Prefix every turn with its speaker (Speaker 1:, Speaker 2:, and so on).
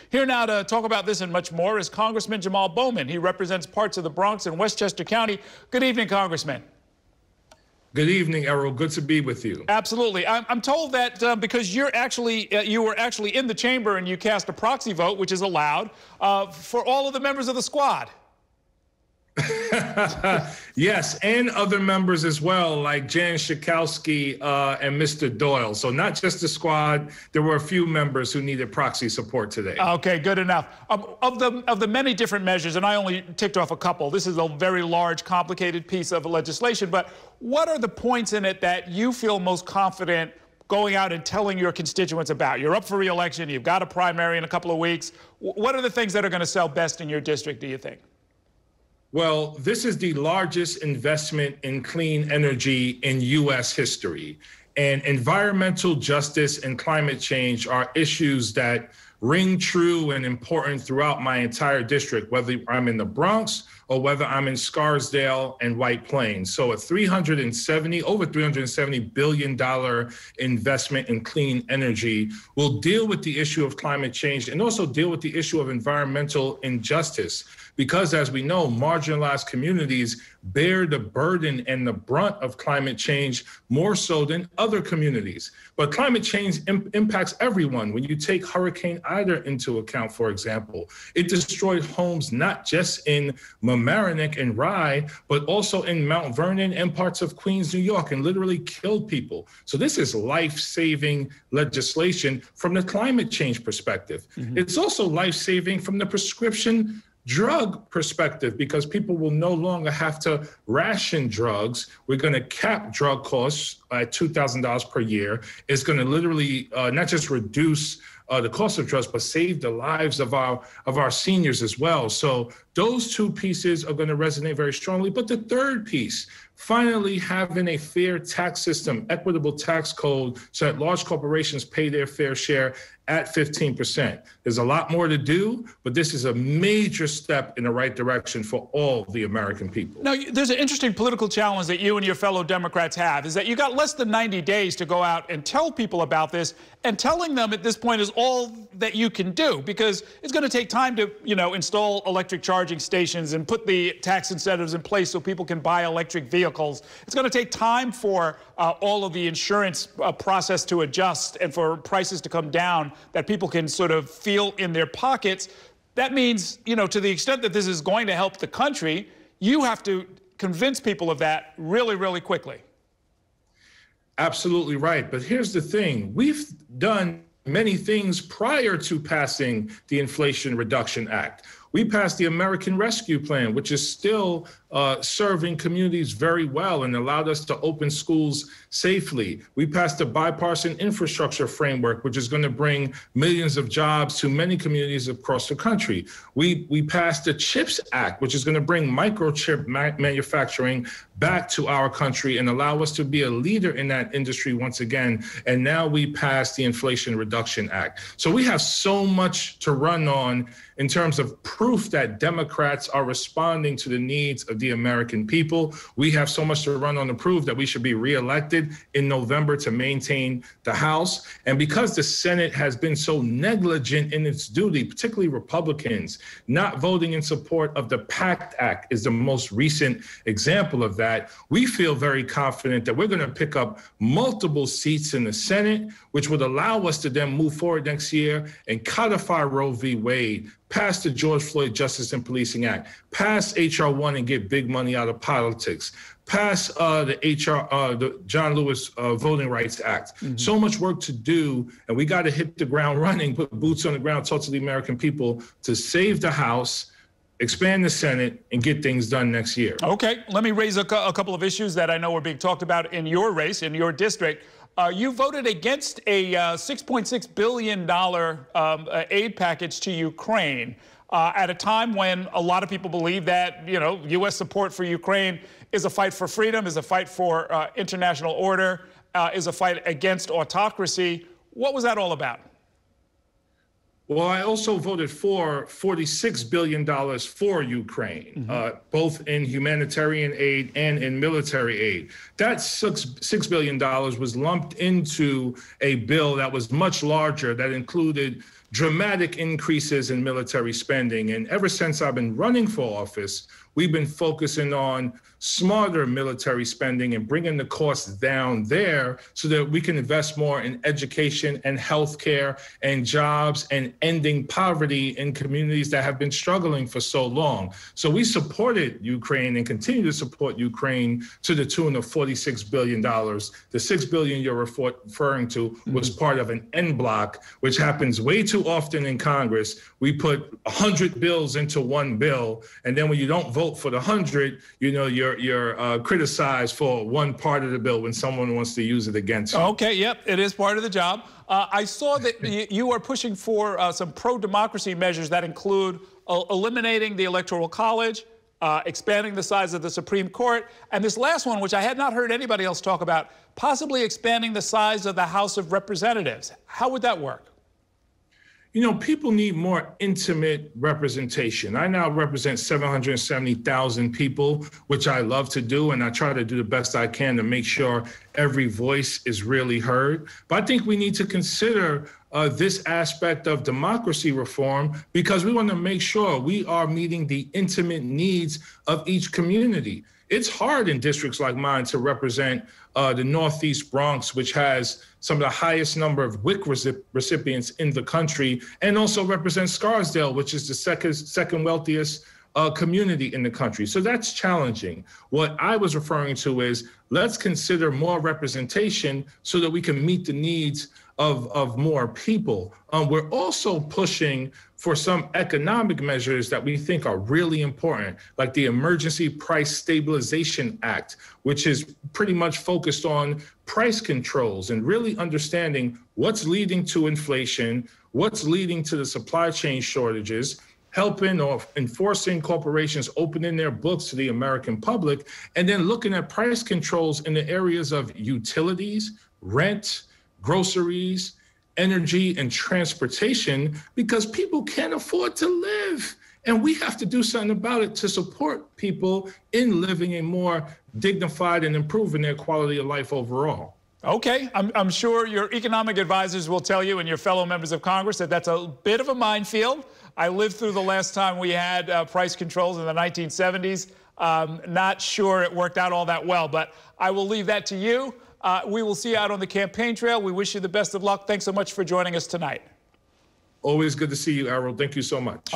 Speaker 1: Here now to talk about this and much more is Congressman Jamaal Bowman. He represents parts of the Bronx and Westchester County. Good evening, Congressman.
Speaker 2: Good evening, Errol. Good to be with you.
Speaker 1: Absolutely. I'm told that because you were actually in the chamber and you cast a proxy vote, which is allowed, for all of the members of the squad.
Speaker 2: Yes, and other members as well, like Jan Schakowsky and Mr. Doyle. So not just the squad. There were a few members who needed proxy support today.
Speaker 1: Okay, good enough. Of the many different measures, and I only ticked off a couple, this is a very large, complicated piece of legislation, but what are the points in it that you feel most confident going out and telling your constituents about? You're up for re-election, you've got a primary in a couple of weeks. What are the things that are going to sell best in your district, do you think?
Speaker 2: Well, this is the largest investment in clean energy in U.S. history. And environmental justice and climate change are issues that ring true and important throughout my entire district, whether I'm in the Bronx or whether I'm in Scarsdale and White Plains. So a over $370 billion investment in clean energy will deal with the issue of climate change and also deal with the issue of environmental injustice. Because as we know, marginalized communities bear the burden and the brunt of climate change more so than other communities. But climate change impacts everyone. When you take Hurricane Ida into account, for example, it destroyed homes not just in Mamaroneck and Rye, but also in Mount Vernon and parts of Queens, New York, and literally killed people. So this is life-saving legislation from the climate change perspective. Mm-hmm. It's also life-saving from the prescription drug perspective, because people will no longer have to ration drugs. We're going to cap drug costs at $2,000 per year. It's going to literally not just reduce the cost of drugs, but save the lives of our seniors as well. So those two pieces are going to resonate very strongly. But the third piece, finally having a fair tax system, equitable tax code, so that large corporations pay their fair share at 15%. There's a lot more to do, but this is a major step in the right direction for all the American people.
Speaker 1: Now, there's an interesting political challenge that you and your fellow Democrats have, is that you got less than 90 days to go out and tell people about this, and telling them at this point is all that you can do, because it's going to take time to, install electric charging stations and put the tax incentives in place so people can buy electric vehicles. It's going to take time for all of the insurance process to adjust and for prices to come down that people can sort of feel in their pockets. That means, to the extent that this is going to help the country, you have to convince people of that really, really quickly.
Speaker 2: Absolutely right. But here's the thing. We've done many things prior to passing the Inflation Reduction Act. We passed the American Rescue Plan, which is still serving communities very well and allowed us to open schools safely. We passed the bipartisan infrastructure framework, which is going to bring millions of jobs to many communities across the country. We passed the CHIPS Act, which is going to bring microchip manufacturing back to our country and allow us to be a leader in that industry once again. And now we passed the Inflation Reduction Act. So we have so much to run on in terms of proof that Democrats are responding to the needs of the American people. We have so much to run on to prove that we should be reelected in November to maintain the House. And because the Senate has been so negligent in its duty, particularly Republicans, not voting in support of the PACT Act is the most recent example of that. We feel very confident that we're going to pick up multiple seats in the Senate, which would allow us to then move forward next year and codify Roe v. Wade, pass the George Floyd Justice and Policing Act, pass HR1 and get big money out of politics, pass the John Lewis Voting Rights Act. Mm-hmm. So much work to do, and we got to hit the ground running, put boots on the ground, talk to the American people to save the House, expand the Senate, and get things done next year.
Speaker 1: Okay, let me raise a couple of issues that I know are being talked about in your race, in your district. You voted against a $6.6 billion aid package to Ukraine at a time when a lot of people believe that, U.S. support for Ukraine is a fight for freedom, is a fight for international order, is a fight against autocracy. What was that all about?
Speaker 2: Well, I also voted for $46 billion for Ukraine, mm-hmm. Both in humanitarian aid and in military aid. That $6 billion was lumped into a bill that was much larger, that included dramatic increases in military spending. And ever since I've been running for office, we've been focusing on smarter military spending and bringing the costs down there so that we can invest more in education and healthcare and jobs and ending poverty in communities that have been struggling for so long. So we supported Ukraine and continue to support Ukraine to the tune of $46 billion. The $6 billion you're referring to was part of an en bloc, which happens way too often in Congress. We put 100 bills into one bill, and then when you don't vote for the 100, you know, you're criticized for one part of the bill when someone wants to use it against you.
Speaker 1: Okay, yep, it is part of the job. I saw that you are pushing for some pro-democracy measures that include eliminating the Electoral College, expanding the size of the Supreme Court, and this last one, which I had not heard anybody else talk about, possibly expanding the size of the House of Representatives. How would that work?
Speaker 2: You know, people need more intimate representation. I now represent 770,000 people, which I love to do, and I try to do the best I can to make sure every voice is really heard. But I think we need to consider this aspect of democracy reform because we want to make sure we are meeting the intimate needs of each community. It's hard in districts like mine to represent the Northeast Bronx, which has some of the highest number of WIC recipients in the country, and also represent Scarsdale, which is the second wealthiest community in the country. So that's challenging. What I was referring to is let's consider more representation so that we can meet the needs of more people. We're also pushing for some economic measures that we think are really important, like the Emergency Price Stabilization Act, which is pretty much focused on price controls and really understanding what's leading to inflation, what's leading to the supply chain shortages, helping or enforcing corporations opening their books to the American public, and then looking at price controls in the areas of utilities, rent, groceries, energy, and transportation, because people can't afford to live. And we have to do something about it to support people in living a more dignified and improving their quality of life overall.
Speaker 1: Okay, I'm sure your economic advisors will tell you and your fellow members of Congress that that's a bit of a minefield. I lived through the last time we had price controls in the 1970s. Not sure it worked out all that well, but I will leave that to you. We will see you out on the campaign trail. We wish you the best of luck. Thanks so much for joining us tonight.
Speaker 2: Always good to see you, Errol. Thank you so much.